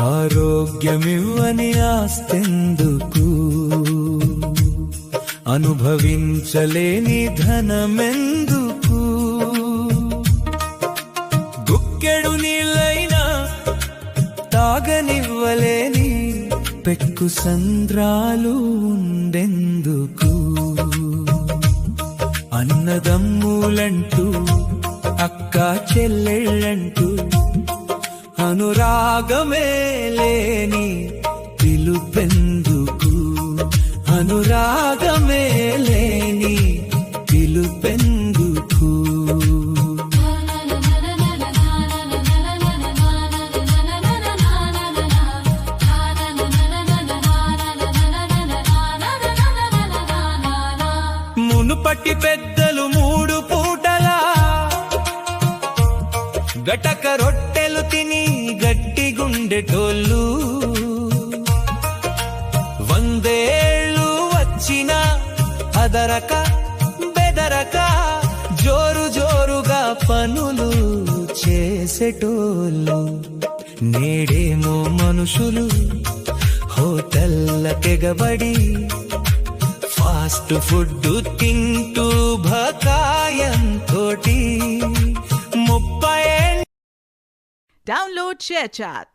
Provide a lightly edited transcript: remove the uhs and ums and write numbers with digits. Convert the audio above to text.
ఆరోగ్యమివ్వని ఆస్తెందుకు, అనుభవించలేని ధనమెందుకు. గుక్కెడు నీళ్ళైనా తాగనివ్వలేని పెక్కు సంద్రాలు ఉండెందుకు. అన్నదమ్ములంటూ అక్క చెల్లెళ్ళంటూ అనురాగమే లేని పిలుపెందుకు, అనురాగమే లేని పిలుపెందుకు. మునుపటి పెద్దలు 3 పూటలా గటక రొట్టెలు తిని గట్టి గుండెటోళ్ళు. 100 ఏళ్ళు వచ్చినా అదరక బెదరక జోరు జోరుగా పనులు చేసేటోళ్ళు. నేడేమో మనుషులు హోటళ్ళకెగబడి ఫాస్ట్ ఫుడ్ తింటూ భకాయంతోటి 30 Download ShareChat.